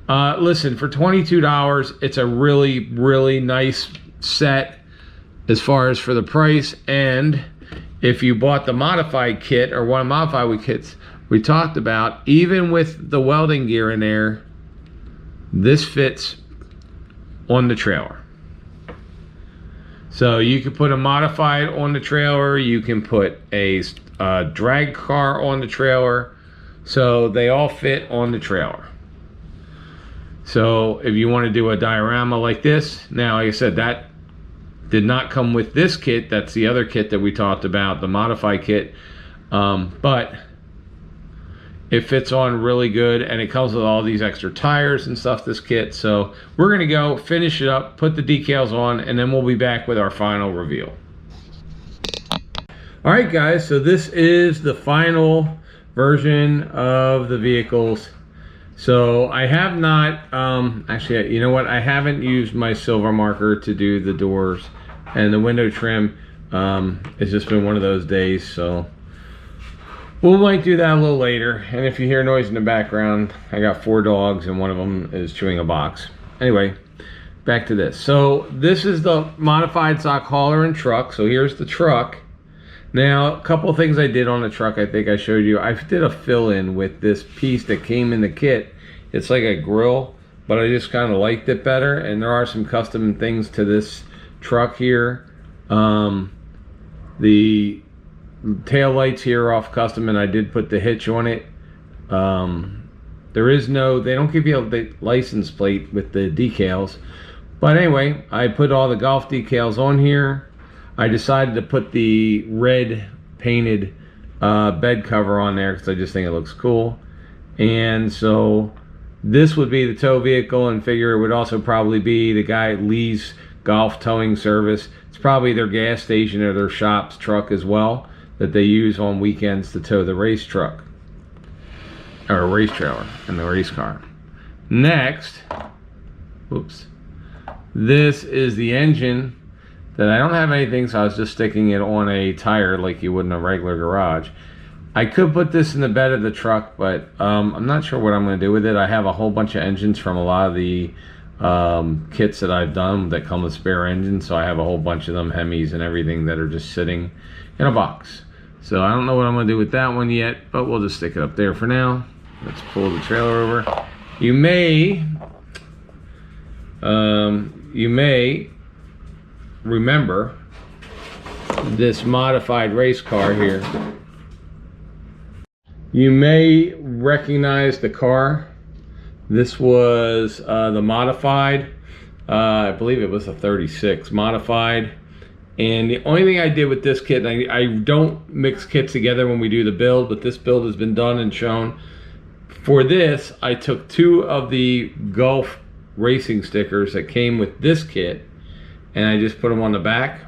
Listen, for $22, it's a really, really nice set as far as for the price. And if you bought the modified kit, or one of the modified kits we talked about, even with the welding gear in there, this fits on the trailer. So you can put a modified on the trailer, you can put a drag car on the trailer, so they all fit on the trailer. So if you want to do a diorama like this, now like I said, that did not come with this kit. That's the other kit that we talked about, the modified kit, but it fits on really good, and it comes with all these extra tires and stuff, this kit. So we're gonna go finish it up, put the decals on, and then we'll be back with our final reveal. All right guys, so this is the final version of the vehicles. So I have not, actually, you know what? I haven't used my silver marker to do the doors and the window trim. It's just been one of those days, so we might do that a little later. And if you hear noise in the background, I got 4 dogs and one of them is chewing a box. Anyway, back to this. So this is the modified sock hauler and truck. So here's the truck. Now, a couple of things I did on the truck, I think I showed you. I did a fill-in with this piece that came in the kit. It's like a grill, but I just kind of liked it better. And there are some custom things to this truck here. The tail lights here are off custom, and I did put the hitch on it. There is no, they don't give you the license plate with the decals, but anyway, I put all the golf decals on here. I decided to put the red painted bed cover on there because I just think it looks cool. And so this would be the tow vehicle, and figure it would also probably be the guy Lee's golf towing service. It's probably their gas station or their shop's truck as well, that they use on weekends to tow the race truck or race trailer and the race car. Next, whoops, this is the engine that I don't have anything, so I was just sticking it on a tire like you would in a regular garage. I could put this in the bed of the truck, but I'm not sure what I'm going to do with it. I have a whole bunch of engines from a lot of the kits that I've done that come with spare engines, so I have a whole bunch of them, Hemis and everything, that are just sitting in a box. So I don't know what I'm going to do with that one yet, but we'll just stick it up there for now. Let's pull the trailer over. You may remember this modified race car here. You may recognize the car. This was the modified, I believe it was a 36 modified. And the only thing I did with this kit, and I don't mix kits together when we do the build, but this build has been done and shown. For this, I took 2 of the Gulf racing stickers that came with this kit, and I just put them on the back.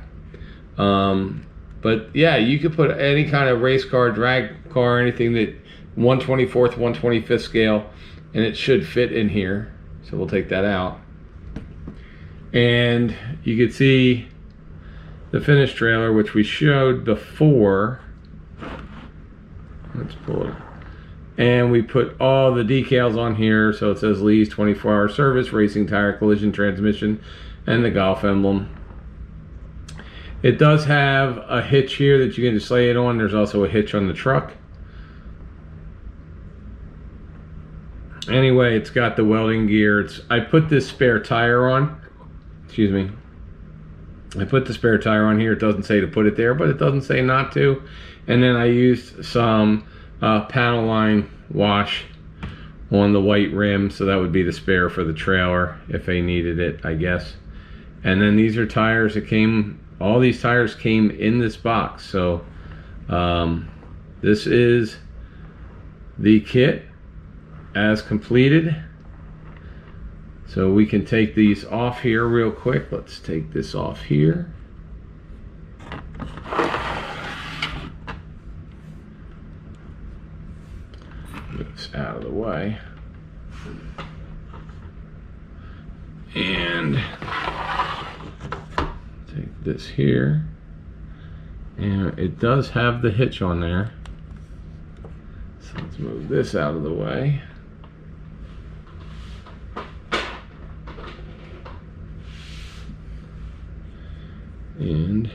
But yeah, you could put any kind of race car, drag car, anything that 1/24th, 1/25th scale, and it should fit in here. So we'll take that out. And you can see the finished trailer, which we showed before. Let's pull it. And we put all the decals on here. So it says Lee's 24-hour service, racing tire, collision transmission, and the golf emblem. It does have a hitch here that you can just lay it on. There's also a hitch on the truck. Anyway, it's got the welding gear. I put this spare tire on. Excuse me. I put the spare tire on here. It doesn't say to put it there, but it doesn't say not to. And then I used some panel line wash on the white rim, so that would be the spare for the trailer if they needed it, I guess. And then these are tires that came, all these tires came in this box. So this is the kit as completed. So we can take these off here real quick. Let's take this off here. Get this out of the way. And take this here. And it does have the hitch on there. So let's move this out of the way. And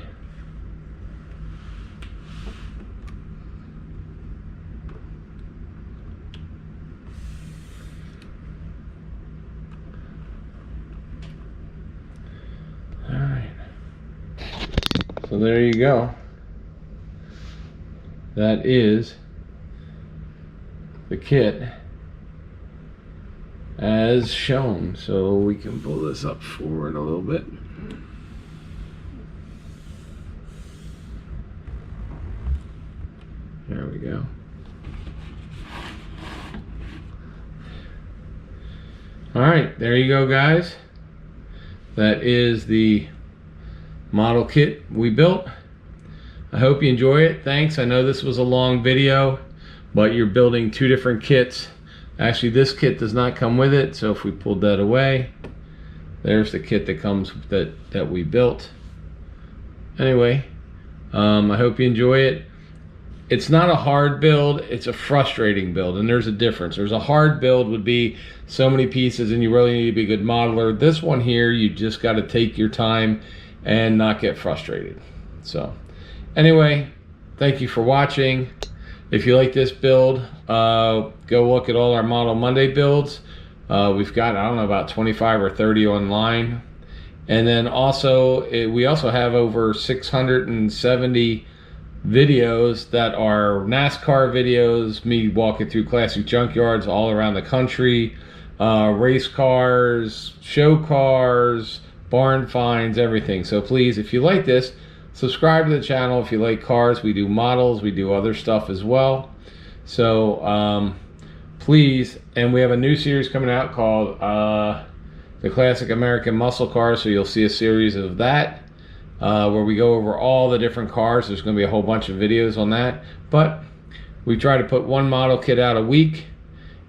all right, So there you go. That is the kit as shown. So we can pull this up forward a little bit. There we go. All right, there you go, guys. That is the model kit we built. I hope you enjoy it. Thanks. I know this was a long video, but you're building two different kits. Actually, this kit does not come with it, so if we pulled that away, there's the kit that comes that we built. Anyway, I hope you enjoy it. It's not a hard build, it's a frustrating build, and there's a difference. There's a hard build would be so many pieces and you really need to be a good modeler. This one here, you just got to take your time and not get frustrated. So anyway, thank you for watching. If you like this build, go look at all our Model Monday builds. We've got, I don't know, about 25 or 30 online. And then also, we also have over 670 videos that are NASCAR videos, me walking through classic junkyards all around the country, race cars, show cars, barn finds, everything. So please, if you like this, subscribe to the channel. If you like cars, we do models, we do other stuff as well. So please, and we have a new series coming out called the Classic American Muscle Cars, so you'll see a series of that. Where we go over all the different cars. There's going to be a whole bunch of videos on that, but we try to put one model kit out a week,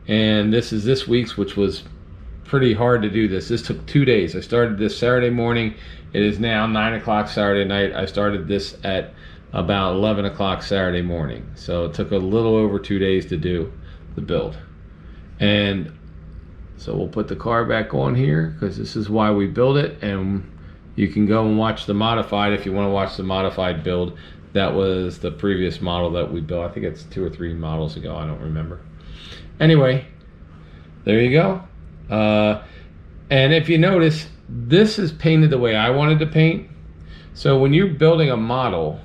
and this is this week's, which was pretty hard to do. This took 2 days. I started this Saturday morning. It is now 9 o'clock Saturday night. I started this at about 11 o'clock Saturday morning, so it took a little over 2 days to do the build. And so we'll put the car back on here because this is why we build it, and you can go and watch the modified if you want to watch the modified build. That was the previous model that we built. I think it's 2 or 3 models ago. I don't remember. Anyway, there you go. And if you notice, this is painted the way I wanted to paint. So when you're building a model,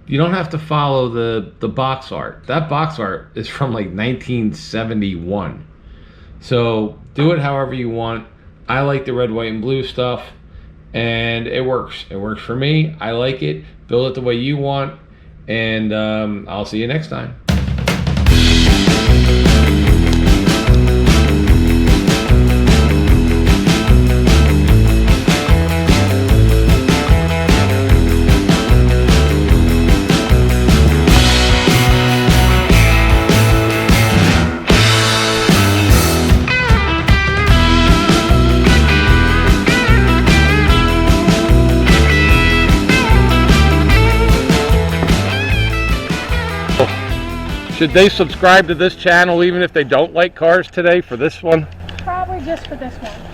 you don't have to follow the box art. That box art is from like 1971. So do it however you want. I like the red, white, and blue stuff. And it works. It works for me. I like it. Build it the way you want. And I'll see you next time. Should they subscribe to this channel even if they don't like cars today for this one? Probably just for this one.